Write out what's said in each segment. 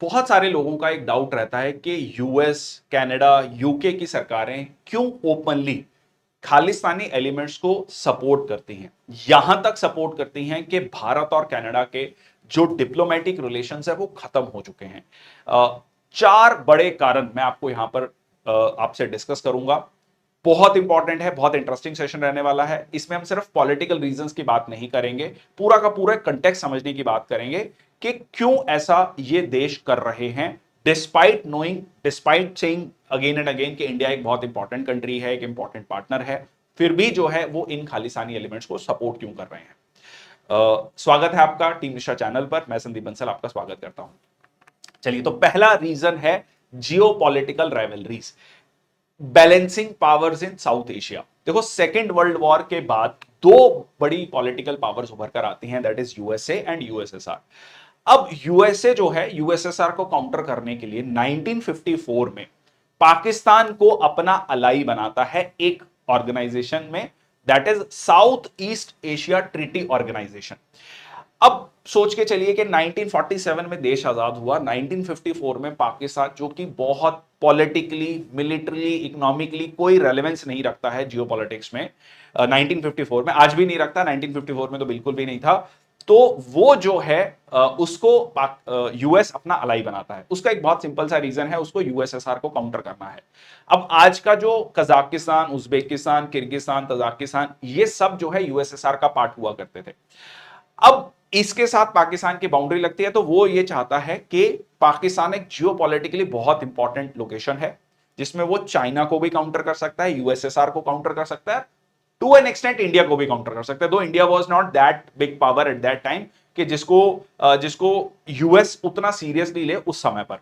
बहुत सारे लोगों का एक डाउट रहता है कि यूएस, कनाडा, यूके की सरकारें क्यों ओपनली खालिस्तानी एलिमेंट्स को सपोर्ट करती हैं, यहां तक सपोर्ट करती हैं कि भारत और कनाडा के जो डिप्लोमेटिक रिलेशंस है वो खत्म हो चुके हैं। चार बड़े कारण मैं आपको यहां पर आपसे डिस्कस करूंगा। बहुत इंपॉर्टेंट है, बहुत इंटरेस्टिंग सेशन रहने वाला है। इसमें हम सिर्फ पॉलिटिकल रीजंस की बात नहीं करेंगे, पूरा का पूरा कंटेक्स्ट समझने की बात करेंगे कि क्यों ऐसा ये देश कर रहे हैं, despite knowing, despite saying again and again कि इंडिया एक बहुत इंपॉर्टेंट कंट्री है, एक इंपॉर्टेंट पार्टनर है, फिर भी जो है वो इन खालिस्तानी एलिमेंट्स को सपोर्ट क्यों कर रहे हैं। स्वागत है आपका टीम निशा चैनल पर। मैं संदीप बंसल आपका स्वागत करता हूं। चलिए, तो पहला रीजन है जियो political rivalries, balancing powers in south Asia. देखो, सेकेंड वर्ल्ड वॉर के बाद दो बड़ी पॉलिटिकल पावर्स उभर कर आती हैं, that is USA and USSR. अब यूएसए जो है यूएसएसआर को काउंटर करने के लिए 1954 में पाकिस्तान को अपना अलाई बनाता है एक ऑर्गेनाइजेशन में, that is South East Asia Treaty Organization. अब सोच के चलिए कि 1947 में देश आजाद हुआ, 1954 में पाकिस्तान जो कि बहुत पॉलिटिकली, मिलिट्री, इकोनॉमिकली कोई रेलेवेंस नहीं रखता है जियो पॉलिटिक्स में, 1954 में आज भी नहीं रखता, 1954 में तो बिल्कुल भी नहीं था। तो वो जो है उसको यूएस अपना अलाई बनाता है। उसका एक बहुत सिंपल सा रीजन है, उसको यूएसएसआर को काउंटर करना है। अब आज का जो कजाकिस्तान, उज्बेकिस्तान, किर्गिस्तान, तजाकिस्तान, ये सब जो है यूएसएसआर का पार्ट हुआ करते थे। अब इसके साथ पाकिस्तान की बाउंड्री लगती है, तो वो ये चाहता है कि पाकिस्तान एक जियोपॉलिटिकली बहुत इंपॉर्टेंट लोकेशन है, जिसमें वो चाइना को भी काउंटर कर सकता है, यूएसएसआर को काउंटर कर सकता है, टू एन एक्सटेंट इंडिया को भी काउंटर कर सकता है। दो India was not that big power at that time कि जिसको यूएस उतना सीरियसली ले उस समय पर।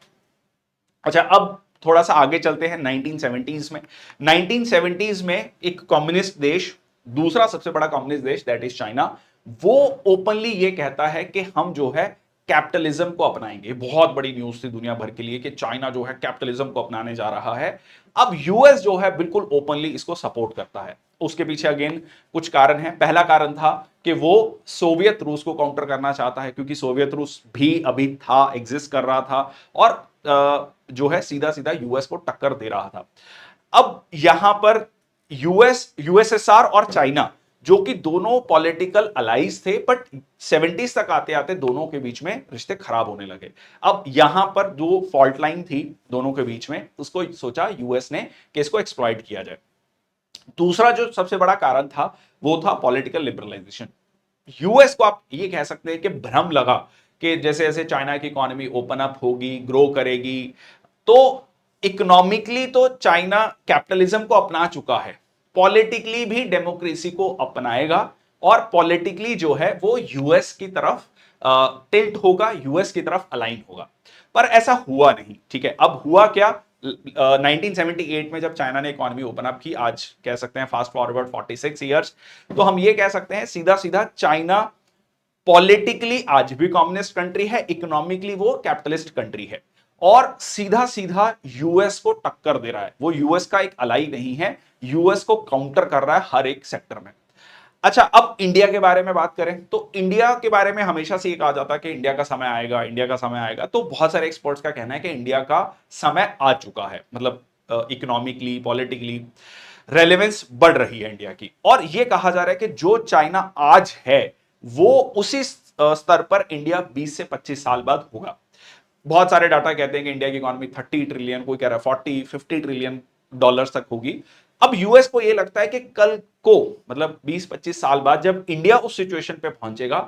अच्छा, अब थोड़ा सा आगे चलते हैं 1970s में। 1970s में एक कम्युनिस्ट देश, दूसरा सबसे बड़ा कम्युनिस्ट देश, दैट इज चाइना, वो ओपनली ये कहता है कि हम जो है कैपिटलिज्म को अपनाएंगे। बहुत बड़ी न्यूज थी दुनिया भर के लिए कि चाइना जो है कैपिटलिज्म को अपनाने जा रहा है। अब यूएस जो है बिल्कुल ओपनली इसको सपोर्ट करता है। उसके पीछे अगेन कुछ कारण है। पहला कारण था कि वो सोवियत रूस को काउंटर करना चाहता है, क्योंकि सोवियत रूस भी अभी था, एग्जिस्ट कर रहा था, और जो है सीधा सीधा यूएस को टक्कर दे रहा था। अब यहां पर यूएसएसआर और चाइना, जो कि दोनों पॉलिटिकल अलाइज थे, बट 70s तक आते आते दोनों के बीच में रिश्ते खराब होने लगे। अब यहां पर जो फॉल्ट लाइन थी दोनों के बीच में, उसको सोचा यूएस ने कि इसको एक्सप्लॉइट किया जाए। दूसरा जो सबसे बड़ा कारण था वो था पॉलिटिकल लिबरलाइजेशन। यूएस को आप ये कह सकते हैं कि भ्रम लगा कि जैसे जैसे चाइना की इकोनॉमी ओपन अप होगी, ग्रो करेगी, तो इकोनॉमिकली तो चाइना कैपिटलिज्म को अपना चुका है, पॉलिटिकली भी डेमोक्रेसी को अपनाएगा, और पॉलिटिकली जो है वो यूएस की तरफ टिल्ट होगा, यूएस की तरफ अलाइन होगा। पर ऐसा हुआ नहीं। ठीक है, अब हुआ क्या? 1978 में जब चाइना ने इकोनॉमी ओपन अप की, आज कह सकते हैं फास्ट फॉरवर्ड 46 ईयर्स, तो हम ये कह सकते हैं सीधा सीधा चाइना पॉलिटिकली आज भी कम्युनिस्ट कंट्री है, इकोनॉमिकली वो कैपिटलिस्ट कंट्री है, और सीधा सीधा यूएस को टक्कर दे रहा है। वो यूएस का एक अलाई नहीं है, यूएस को काउंटर कर रहा है हर एक सेक्टर में। अच्छा, अब इंडिया के बारे में बात करें तो इंडिया के बारे में हमेशा से ये कहा जाता है कि इंडिया का समय आएगा, इंडिया का समय आएगा। तो बहुत सारे एक्सपर्ट्स का कहना है कि इंडिया का समय आ चुका है, मतलब इकोनॉमिकली, पॉलिटिकली रेलेवेंस बढ़ रही है इंडिया की, और यह कहा जा रहा है कि जो चाइना आज है वो उसी स्तर पर इंडिया 20 से 25 साल बाद होगा। बहुत सारे डाटा कहते हैं कि इंडिया की इकोनॉमी 30 ट्रिलियन, कोई कह रहा है 40-50 ट्रिलियन डॉलर्स तक होगी। अब यूएस को यह लगता है कि कल को, मतलब 20-25 साल बाद जब इंडिया उस सिचुएशन पे पहुंचेगा,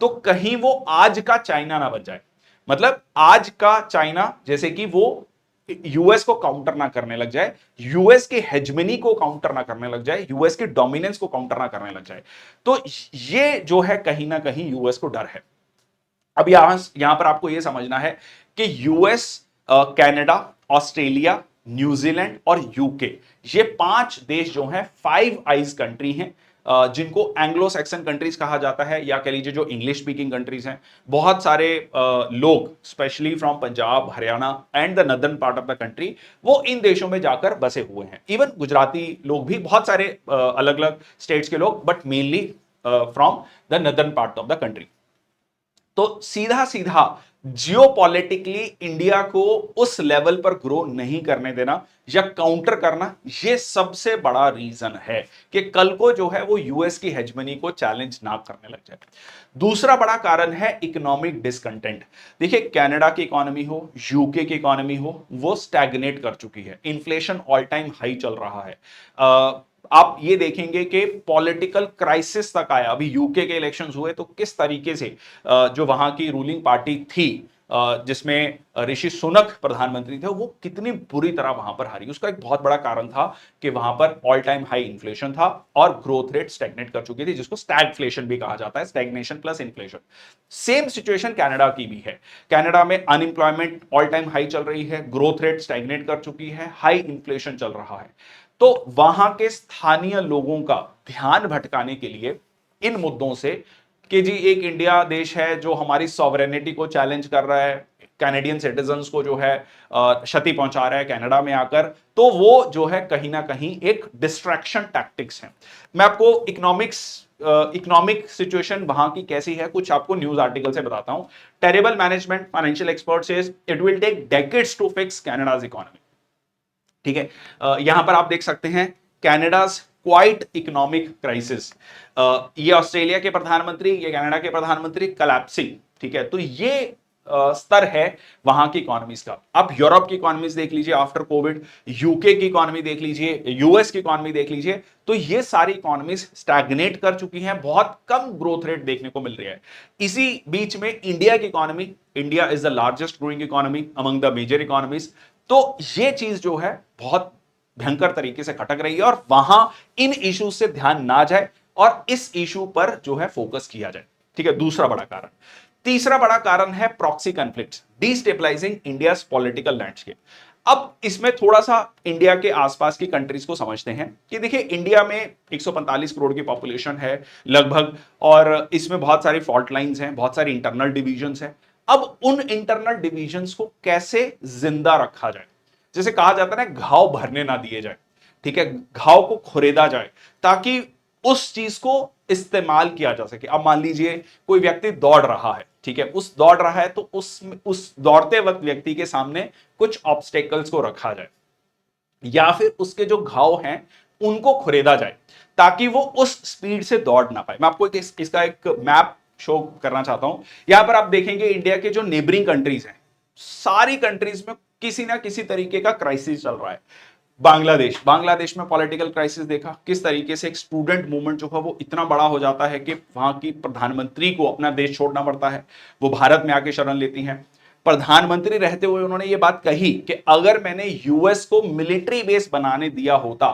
तो कहीं वो आज का चाइना ना बन जाए। मतलब आज का चाइना जैसे कि वो यूएस को काउंटर ना करने लग जाए, यूएस की हेजमनी को काउंटर ना करने लग जाए, यूएस की डोमिनेंस को काउंटर ना करने लग जाए। तो ये जो है कहीं ना कहीं यूएस को डर है। अब यहां पर आपको यह समझना है कि यूएस, कनाडा, ऑस्ट्रेलिया, न्यूजीलैंड और यूके, ये 5 देश जो हैं फाइव आइज कंट्री हैं, जिनको एंग्लो सैक्सन कंट्रीज कहा जाता है, या कह लीजिए जो इंग्लिश स्पीकिंग कंट्रीज हैं। बहुत सारे लोग specially from Punjab, Haryana and the northern part of the country, वो इन देशों में जाकर बसे हुए हैं। इवन गुजराती लोग भी, बहुत सारे अलग अलग स्टेट्स के लोग, but mainly from the northern part of the country. तो सीधा सीधा जियोपॉलिटिकली इंडिया को उस लेवल पर ग्रो नहीं करने देना या काउंटर करना, यह सबसे बड़ा रीजन है कि कल को जो है वो यूएस की हेजमनी को चैलेंज ना करने लग जाए। दूसरा बड़ा कारण है इकोनॉमिक डिसकंटेंट। देखिए, कनाडा की इकोनॉमी हो, यूके की इकोनॉमी हो, वो स्टैग्नेट कर चुकी है, इन्फ्लेशन ऑल टाइम हाई चल रहा है। आप ये देखेंगे कि पॉलिटिकल क्राइसिस तक आया। अभी यूके के इलेक्शंस हुए तो किस तरीके से जो वहां की रूलिंग पार्टी थी, जिसमें ऋषि सुनक प्रधानमंत्री थे, वो कितनी बुरी तरह वहां पर हारी। उसका एक बहुत बड़ा कारण था कि वहां पर ऑल टाइम हाई इन्फ्लेशन था और ग्रोथ रेट स्टैग्नेट कर चुकी थी, जिसको स्टैगफ्लेशन भी कहा जाता है, stagnation plus inflation. Same situation Canada की भी है। कनाडा में अनएम्प्लॉयमेंट ऑल टाइम हाई चल रही है, ग्रोथ रेट स्टैग्नेट कर चुकी है, हाई इन्फ्लेशन चल रहा है। तो वहां के स्थानीय लोगों का ध्यान भटकाने के लिए इन मुद्दों से, कि जी एक इंडिया देश है जो हमारी सॉवरेनिटी को चैलेंज कर रहा है, कैनेडियन सिटीजन्स को जो है क्षति पहुंचा रहा है कनाडा में आकर, तो वो जो है कहीं ना कहीं एक डिस्ट्रैक्शन टैक्टिक्स है। मैं आपको इकोनॉमिक सिचुएशन वहां की कैसी है कुछ आपको न्यूज आर्टिकल से बताता हूं। Terrible management financial expert says it will take decades to fix Canada's economy. ठीक है, यहां पर आप देख सकते हैं कनाडाज क्वाइट इकोनॉमिक क्राइसिस। ये ऑस्ट्रेलिया के प्रधानमंत्री, ये कनाडा के प्रधानमंत्री कलैप्सिंग। ठीक है, तो ये स्तर है वहां की इकोनॉमीज का। आप यूरोप की इकोनॉमीज देख लीजिए आफ्टर कोविड, यूके की इकोनॉमी देख लीजिए, यूएस की इकोनॉमी देख लीजिए, तो ये सारी इकोनॉमीज स्टैग्नेट कर चुकी हैं, बहुत कम ग्रोथ रेट देखने को मिल रही है। इसी बीच में इंडिया की economy, India is the largest growing economy among the major economies, तो ये चीज जो है बहुत भयंकर तरीके से खटक रही है और वहां इन इश्यूज से ध्यान ना जाए और इस इशू पर जो है फोकस किया जाए। ठीक है, दूसरा बड़ा कारण। तीसरा बड़ा कारण है proxy conflicts destabilising India's political landscape. अब इसमें थोड़ा सा इंडिया के आसपास की कंट्रीज को समझते हैं कि देखिए इंडिया में 145 करोड़ की पॉपुलेशन है लगभग, और इसमें बहुत सारी फॉल्ट लाइंस हैं, बहुत सारी इंटरनल डिविजन्स हैं। अब उन इंटरनल डिविजन्स को कैसे जिंदा रखा जाए, जैसे कहा जाता है ना, घाव भरने ना दिए जाए। ठीक है, घाव को खुरेदा जाए ताकि उस चीज को इस्तेमाल किया जा सके। अब मान लीजिए कोई व्यक्ति दौड़ रहा है, ठीक है, उस दौड़ रहा है तो उस दौड़ते वक्त व्यक्ति के सामने कुछ ऑब्स्टेकल्स को रखा जाए या फिर उसके जो घाव हैं उनको खुरेदा जाए ताकि वो उस स्पीड से दौड़ ना पाए। मैं आपको इसका एक मैप शो करना चाहता हूं। यहां पर आप देखेंगे इंडिया के जो नेबरिंग कंट्रीज हैं, सारी कंट्रीज में किसी ना किसी तरीके का क्राइसिस चल रहा है। बांग्लादेश में पॉलिटिकल क्राइसिस देखा किस तरीके से, एक स्टूडेंट मूवमेंट जो है वो इतना बड़ा हो जाता है कि वहां की प्रधानमंत्री को अपना देश छोड़ना पड़ता है, वो भारत में आके शरण लेती हैं। प्रधानमंत्री रहते हुए उन्होंने ये बात कही कि अगर मैंने यूएस को मिलिट्री बेस बनाने दिया होता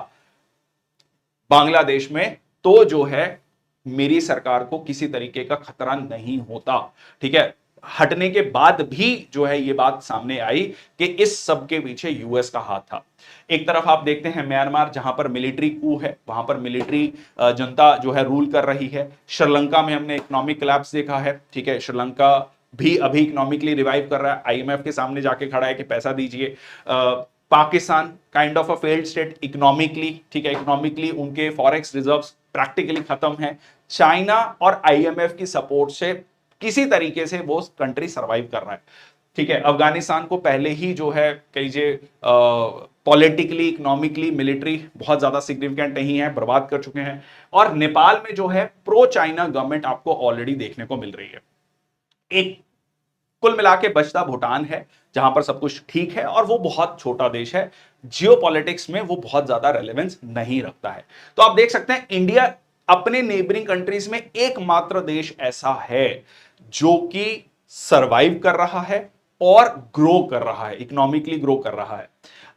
बांग्लादेश में तो जो है मेरी सरकार को किसी तरीके का खतरा नहीं होता। ठीक है, हटने के बाद भी जो है ये बात सामने आई कि इस सब के पीछे यूएस का हाथ था। एक तरफ आप देखते हैं म्यांमार, जहां पर मिलिट्री कू है, वहां पर मिलिट्री जनता जो है रूल कर रही है। श्रीलंका में हमने इकोनॉमिक कोलैप्स देखा है। ठीक है, श्रीलंका भी अभी इकोनॉमिकली रिवाइव कर रहा है, आईएमएफ के सामने जाके खड़ा है कि पैसा दीजिए। Pakistan kind of a failed state economically. ठीक है, इकोनॉमिकली उनके फॉरेक्स रिजर्व्स प्रैक्टिकली खत्म है। चाइना और आईएमएफ की सपोर्ट से किसी तरीके से वो कंट्री सरवाइव कर रहा है। ठीक है, अफगानिस्तान को पहले ही जो है कहिए पॉलिटिकली, इकोनॉमिकली, मिलिट्री बहुत ज्यादा सिग्निफिकेंट नहीं है, बर्बाद कर चुके हैं। और नेपाल में जो है प्रो चाइना गवर्नमेंट आपको ऑलरेडी देखने को मिल रही है। एक कुल मिला के बचता भूटान है जहां पर सब कुछ ठीक है और वो बहुत छोटा देश है, जियोपॉलिटिक्स में वो बहुत ज्यादा रेलेवेंस नहीं रखता है। तो आप देख सकते हैं इंडिया अपने नेबरिंग कंट्रीज में एकमात्र देश ऐसा है जो कि सरवाइव कर रहा है और ग्रो कर रहा है, इकोनॉमिकली ग्रो कर रहा है।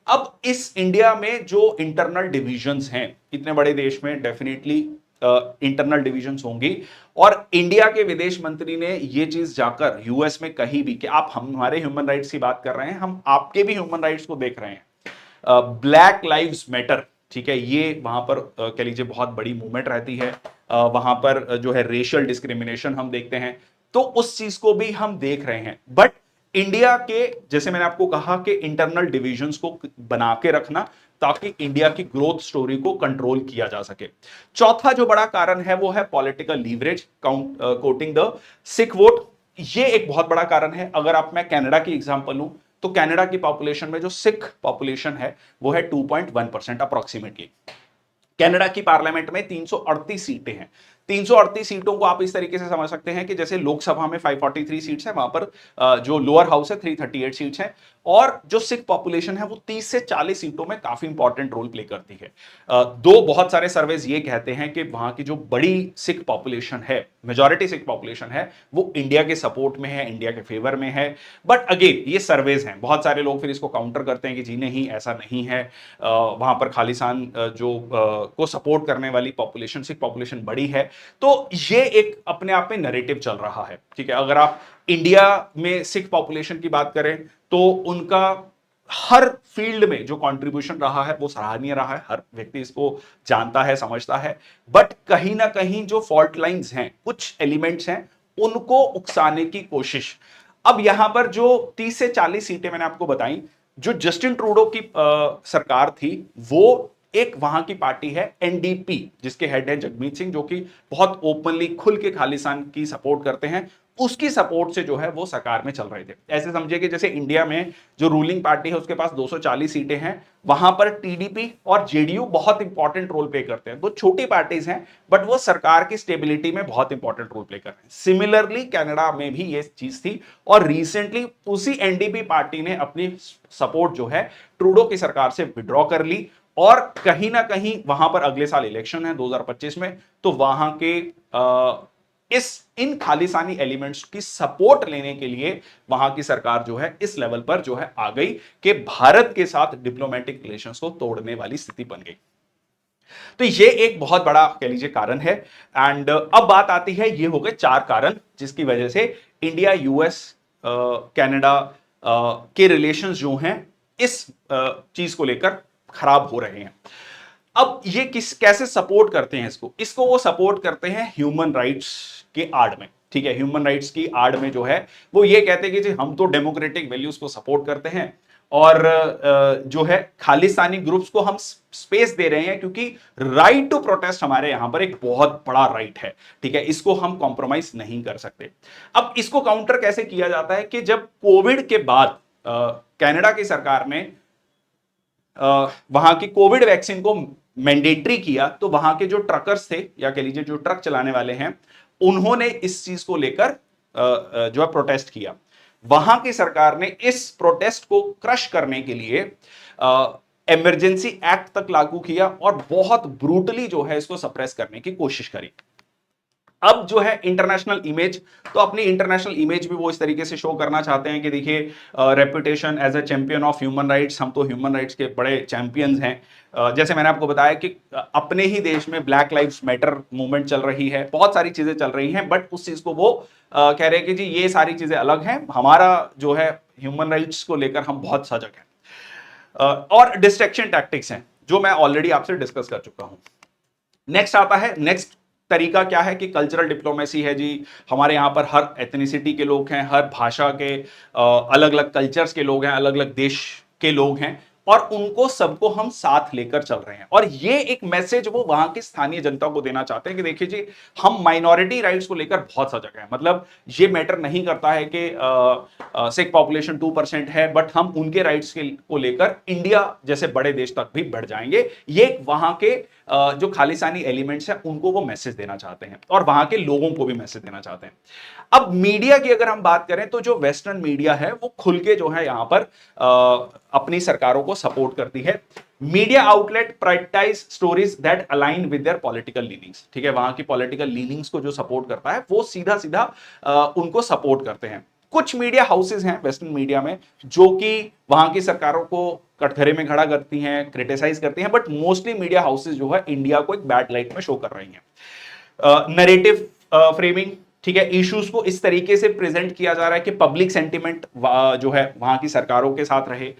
अब इस इंडिया में जो इंटरनल डिविजन्स हैं, इतने बड़े देश में डेफिनेटली इंटरनल डिविजन्स होंगी, और इंडिया के विदेश मंत्री ने यह चीज जाकर यूएस में कही भी कि आप हमारे ह्यूमन राइट्स की बात कर रहे हैं, हम आपके भी ह्यूमन राइट्स को देख रहे हैं। ब्लैक लाइव्स मैटर, ठीक है, ये वहां पर कह लीजिए बहुत बड़ी मूवमेंट रहती है। वहां पर जो है रेशियल डिस्क्रिमिनेशन हम देखते हैं, तो उस चीज को भी हम देख रहे हैं। बट इंडिया के, जैसे मैंने आपको कहा कि इंटरनल डिविजन्स को बना के रखना ताकि इंडिया की ग्रोथ स्टोरी को कंट्रोल किया जा सके। चौथा जो बड़ा कारण है वो है political leverage, coating the Sikh vote. ये एक बहुत बड़ा कारण है। अगर मैं कनाडा की एग्जांपल लूं, तो कनाडा की पॉपुलेशन में जो सिख पॉपुलेशन है वो है 2.1% अप्रोक्सीमेटली। कनाडा की पार्लियामेंट में 338 सीटें हैं। 338 सीटों को आप इस तरीके से समझ सकते हैं कि जैसे लोकसभा में 543 सीट्स है, वहां पर जो लोअर हाउस है 338 सीट्स हैं, और जो सिख पॉपुलेशन है वो 30 से 40 सीटों में काफी इंपॉर्टेंट रोल प्ले करती है। दो बहुत सारे सर्वेज ये कहते हैं कि वहां की जो बड़ी सिख पॉपुलेशन है, मेजॉरिटी सिख पॉपुलेशन है, वो इंडिया के सपोर्ट में है, इंडिया के फेवर में है। बट अगेन ये सर्वेज हैं, बहुत सारे लोग फिर इसको काउंटर करते हैं कि जी नहीं, ऐसा नहीं है, वहां पर खालिस्तान को सपोर्ट करने वाली पॉपुलेशन, सिख पॉपुलेशन बड़ी है। तो ये एक अपने आप में नैरेटिव चल रहा है, ठीक है। अगर आप इंडिया में सिख पॉपुलेशन की बात करें तो उनका हर फील्ड में जो कंट्रीब्यूशन रहा है वो सराहनीय रहा है, हर व्यक्ति इसको जानता है, समझता है। बट कहीं ना कहीं जो फॉल्ट लाइंस हैं, कुछ एलिमेंट्स हैं, उनको उकसाने की कोशिश। अब यहां पर जो 30 से 40 सीटें मैंने आपको बताई, जो जस्टिन ट्रूडो की सरकार थी, वो एक वहां की पार्टी है एनडीपी, जिसके हेड है जगमीत सिंह, जो कि बहुत ओपनली खुल के खालिस्तान की सपोर्ट करते हैं। उसकी सपोर्ट से जो है वो सरकार में चल रहे थे। ऐसे समझिए कि जैसे इंडिया में जो रूलिंग पार्टी है उसके पास 240 सीटें हैं, वहां पर टीडीपी और जेडीयू बहुत इंपॉर्टेंट रोल प्ले करते हैं। वो छोटी पार्टीज हैं बट वो सरकार की स्टेबिलिटी में बहुत इंपॉर्टेंट रोल प्ले कर रहे हैं। सिमिलरली कनाडा में भी ये चीज थी, और रिसेंटली उसी एनडीपी पार्टी ने अपनी सपोर्ट जो है ट्रूडो की सरकार से विड्रॉ कर ली, और कहीं ना कहीं वहां पर अगले साल इलेक्शन है 2025 में, तो वहां के इन खालिस्तानी एलिमेंट्स की सपोर्ट लेने के लिए वहां की सरकार जो है इस लेवल पर जो है आ गई कि भारत के साथ डिप्लोमेटिक रिलेशंस को तोड़ने वाली स्थिति बन गई। तो ये एक बहुत बड़ा कह लीजिए कारण है। एंड अब बात आती है, ये हो गए 4 कारण जिसकी वजह से इंडिया यूएस कनाडा के रिलेशंस जो हैं इस चीज को लेकर खराब हो रहे हैं। अब ये कैसे सपोर्ट करते हैं इसको वो सपोर्ट करते हैं ह्यूमन राइट्स के आड़ में, ठीक है। ह्यूमन राइट्स की आड़ में जो है वो ये कहते हैं कि जी हम तो डेमोक्रेटिक वैल्यूज को सपोर्ट करते हैं, और जो है खालिस्तानी ग्रुप्स को हम स्पेस दे रहे हैं, क्योंकि राइट टू प्रोटेस्ट हमारे यहां पर एक बहुत बड़ा राइट है, ठीक है। इसको हम कॉम्प्रोमाइज नहीं कर सकते। अब इसको काउंटर कैसे किया जाता है कि जब कोविड के बाद कनाडा की सरकार ने वहां की कोविड वैक्सीन को मैंडेटरी किया, तो वहां के जो ट्रकर्स थे, या कह लीजिए जो ट्रक चलाने वाले हैं, उन्होंने इस चीज को लेकर जो है प्रोटेस्ट किया। वहां की सरकार ने इस प्रोटेस्ट को क्रश करने के लिए इमरजेंसी एक्ट तक लागू किया, और बहुत ब्रूटली जो है इसको सप्रेस करने की कोशिश करी। अब जो है इंटरनेशनल इमेज, तो अपनी इंटरनेशनल इमेज भी वो इस तरीके से शो करना चाहते हैं कि देखिए reputation as a champion of human rights, हम तो ह्यूमन राइट्स के बड़े चैंपियंस हैं। जैसे मैंने आपको बताया कि अपने ही देश में ब्लैक लाइव्स मैटर मूवमेंट चल रही है, बहुत सारी चीजें चल रही हैं, बट उस चीज को वो कह रहे हैं कि जी ये सारी चीजें अलग हैं, हमारा जो है ह्यूमन राइट्स को लेकर हम बहुत सजग हैं। और डिस्ट्रैक्शन टैक्टिक्स हैं जो मैं ऑलरेडी आपसे डिस्कस कर चुका हूं। नेक्स्ट आता है, नेक्स्ट तरीका क्या है कि कल्चरल डिप्लोमेसी है जी। हमारे यहां पर हर एथनिसिटी के लोग हैं, हर भाषा के अलग अलग कल्चर्स के लोग हैं, अलग अलग देश के लोग हैं, और उनको सबको हम साथ लेकर चल रहे हैं। और ये एक मैसेज वो वहां की स्थानीय जनता को देना चाहते हैं कि देखिए जी हम माइनॉरिटी राइट्स को लेकर बहुत सजग हैं। मतलब ये मैटर नहीं करता है कि सिख पॉपुलेशन 2% है, बट हम उनके राइट्स को लेकर इंडिया जैसे बड़े देश तक भी बढ़ जाएंगे। ये वहां के जो खालिस्तानी एलिमेंट्स हैं उनको वो मैसेज देना चाहते हैं, और वहां के लोगों को भी मैसेज देना चाहते हैं। अब मीडिया की अगर हम बात करें तो जो वेस्टर्न मीडिया है वो खुल के जो है यहां पर अपनी सरकारों को सपोर्ट करती है। Media outlet prioritise stories that align with their political leanings, ठीक है। वहां की पॉलिटिकल लीनिंग्स को जो सपोर्ट करता है वो सीधा सीधा उनको सपोर्ट करते हैं। कुछ मीडिया हाउसेज हैं वेस्टर्न मीडिया में जो कि वहां की सरकारों को कटघरे में खड़ा करती हैं, क्रिटिसाइज करती हैं, बट मोस्टली मीडिया हाउसेज जो है इंडिया को एक बैड लाइट में शो कर रही हैं। नैरेटिव फ्रेमिंग, ठीक है, इश्यूज को इस तरीके से प्रेजेंट किया जा रहा है कि पब्लिक सेंटिमेंट जो है वहां की सरकारों के साथ रहे।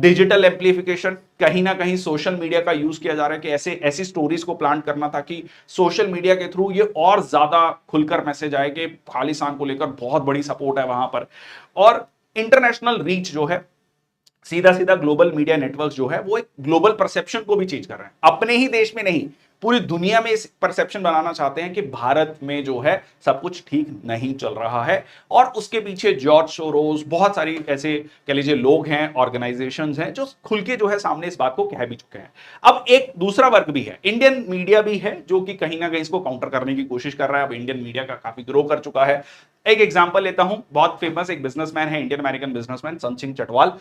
डिजिटल एम्प्लीफिकेशन, कहीं ना कहीं सोशल मीडिया का यूज किया जा रहा है कि ऐसी स्टोरीज को प्लांट करना ताकि सोशल मीडिया के थ्रू ये और ज्यादा खुलकर मैसेज आए कि खालिस्तान को लेकर बहुत बड़ी सपोर्ट है वहां पर। और इंटरनेशनल रीच जो है, सीधा सीधा ग्लोबल मीडिया नेटवर्क जो है वो एक ग्लोबल परसेप्शन को भी चेंज कर रहे हैं, अपने ही देश में नहीं, पूरी दुनिया में इस परसेप्शन बनाना चाहते हैं कि भारत में जो है सब कुछ ठीक नहीं चल रहा है, और उसके पीछे जॉर्ज सोरोस, बहुत सारी ऐसे कह लीजिए लोग हैं, ऑर्गेनाइजेशंस हैं, जो खुल के जो है सामने इस बात को कह भी चुके हैं। अब एक दूसरा वर्ग भी है, इंडियन मीडिया भी है, जो कि कहीं ना कहीं इसको काउंटर करने की कोशिश कर रहा है। अब इंडियन मीडिया का काफी ग्रो कर चुका है। एक एग्जांपल लेता हूं, बहुत फेमस एक बिजनेसमैन है, Indian American businessman Sanchin Chatwal.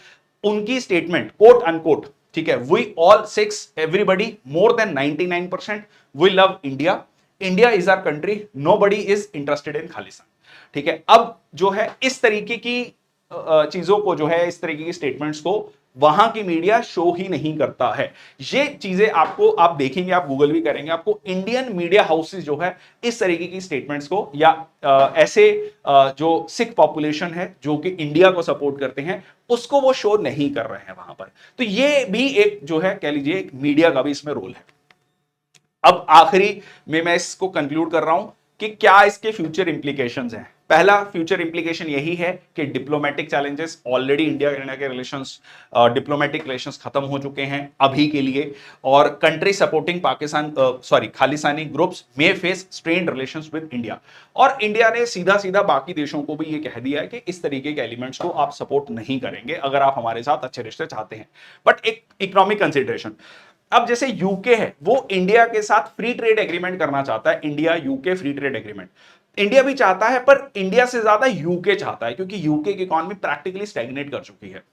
उनकी स्टेटमेंट कोट अनकोट, ठीक है, we all Sikhs everybody more than 99% we love India, India is our country, nobody is interested in Khalistan. ठीक है, अब जो है इस तरीके की चीजों को, जो है इस तरीके की स्टेटमेंट्स को वहां की मीडिया शो ही नहीं करता है। ये चीजें आपको, आप देखेंगे, आप गूगल भी करेंगे, आपको इंडियन मीडिया हाउसेस जो है इस तरीके की स्टेटमेंट्स को, या ऐसे जो सिख पॉपुलेशन है जो कि इंडिया को सपोर्ट करते हैं, उसको वो शो नहीं कर रहे हैं वहां पर। तो ये भी एक जो है कह लीजिए एक मीडिया का भी इसमें रोल है। अब आखिरी में मैं इसको कंक्लूड कर रहा हूं कि क्या इसके फ्यूचर इंप्लीकेशंस हैं। पहला फ्यूचर इंप्लीकेशन यही है कि diplomatic challenges, already India India के रिलेशंस, डिप्लोमेटिक रिलेशंस खत्म हो चुके हैं अभी के लिए, और country supporting Pakistan Khalistani groups may face strained relations with India. और इंडिया ने सीधा सीधा बाकी देशों को भी ये कह दिया है कि इस तरीके के एलिमेंट्स को आप सपोर्ट नहीं करेंगे अगर आप हमारे साथ अच्छे रिश्ते चाहते हैं। बट एक इकोनॉमिक कंसिडरेशन, अब जैसे यूके है, वो इंडिया के साथ फ्री ट्रेड एग्रीमेंट करना चाहता है, India UK free trade agreement India भी चाहता है, पर इंडिया से ज्यादा यूके चाहता है, क्योंकि यूके की इकोनॉमी प्रैक्टिकली स्टैग्नेट कर चुकी है।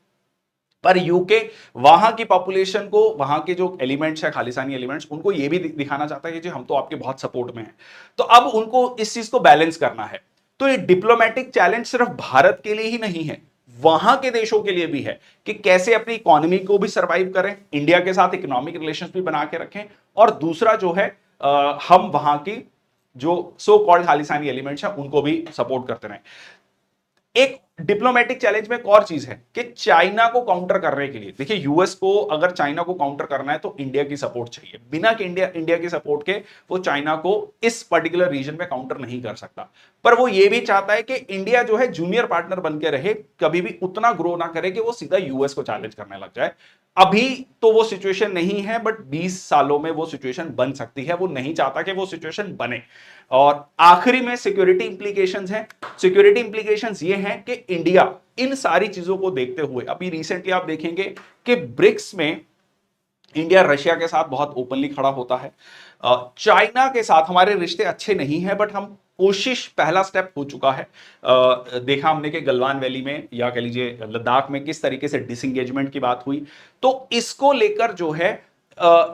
पर यूके वहां की पॉपुलेशन को, वहां के जो एलिमेंट्स है खालिस्तानी एलिमेंट्स, उनको ये भी दिखाना चाहता है कि हम तो आपके बहुत सपोर्ट में हैं। तो अब उनको इस चीज को बैलेंस करना है। तो ये डिप्लोमेटिक चैलेंज सिर्फ भारत के लिए ही नहीं है, वहां के देशों के लिए भी है कि कैसे अपनी इकोनॉमी को भी सर्वाइव करें, इंडिया के साथ इकोनॉमिक रिलेशंस भी बना के रखें, और दूसरा जो है हम वहां की जो सो कॉल्ड खालिस्तानी एलिमेंट्स हैं उनको भी सपोर्ट करते रहें। एक डिप्लोमेटिक चैलेंज में एक और चीज है कि चाइना को काउंटर करने के लिए, देखिए यूएस को अगर चाइना को काउंटर करना है तो इंडिया की सपोर्ट चाहिए। बिना कि इंडिया की सपोर्ट के वो चाइना को इस पर्टिकुलर रीजन में काउंटर नहीं कर सकता। पर वो ये भी चाहता है कि इंडिया जो है जूनियर पार्टनर बन के रहे, कभी भी उतना ग्रो ना करे कि वो सीधा यूएस को चैलेंज करने लग जाए। अभी तो वो सिचुएशन नहीं है, बट 20 सालों में वो सिचुएशन बन सकती है। वो नहीं चाहता कि वो सिचुएशन बने। और आखिरी में सिक्योरिटी इंप्लीकेशंस हैं। सिक्योरिटी इंप्लीकेशंस ये हैं कि इंडिया इन सारी चीजों को देखते हुए, अभी रिसेंटली आप देखेंगे कि ब्रिक्स में इंडिया रशिया के साथ बहुत ओपनली खड़ा होता है। चाइना के साथ हमारे रिश्ते अच्छे नहीं हैं, बट हम कोशिश, पहला स्टेप हो चुका है। देखा हमने कि गलवान वैली में, या कह लीजिए लद्दाख में, किस तरीके से डिसंगेजमेंट की बात हुई। तो इसको लेकर जो है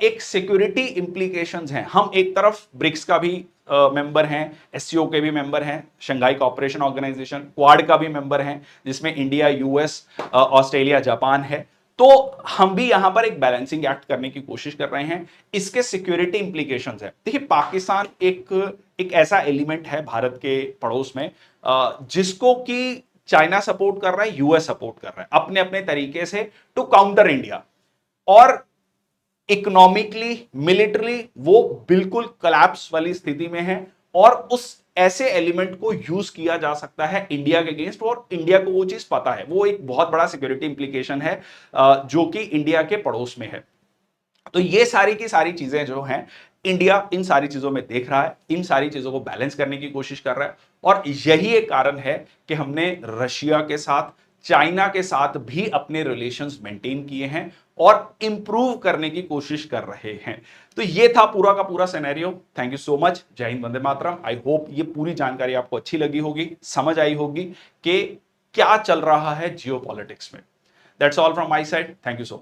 एक सिक्योरिटी इंप्लीकेशंस हैं। हम एक तरफ ब्रिक्स का भी मेंबर हैं, एससीओ के भी मेंबर हैं, शंघाई कोऑपरेशन ऑर्गेनाइजेशन, क्वाड का भी मेंबर हैं, जिसमें इंडिया, यूएस, ऑस्ट्रेलिया, जापान है। तो हम भी यहां पर एक बैलेंसिंग एक्ट करने की कोशिश कर रहे हैं। इसके सिक्योरिटी इंप्लीकेशंस है। देखिए, पाकिस्तान एक ऐसा एलिमेंट है भारत के पड़ोस में जिसको कि चाइना सपोर्ट कर रहा है, यूएस सपोर्ट कर रहा है अपने अपने तरीके से टू काउंटर इंडिया। और इकोनॉमिकली, मिलिट्री वो बिल्कुल कोलैप्स वाली स्थिति में है, और उस ऐसे एलिमेंट को यूज किया जा सकता है इंडिया के अगेंस्ट, और इंडिया को वो चीज पता है। वो एक बहुत बड़ा सिक्योरिटी इंप्लीकेशन है जो कि इंडिया के पड़ोस में है। तो ये सारी की सारी चीजें जो हैं, इंडिया इन सारी चीजों में देख रहा है, इन सारी चीजों को बैलेंस करने की कोशिश कर रहा है। और यही एक कारण है कि हमने रशिया के साथ, चाइना के साथ भी अपने रिलेशंस मेंटेन किए हैं और इंप्रूव करने की कोशिश कर रहे हैं। तो ये था पूरा का पूरा scenario. Thank you so much. जय हिंद, वंदे मातरम। आई होप ये पूरी जानकारी आपको अच्छी लगी होगी, समझ आई होगी कि क्या चल रहा है जियोपॉलिटिक्स में। That's all from my side. Thank you so much.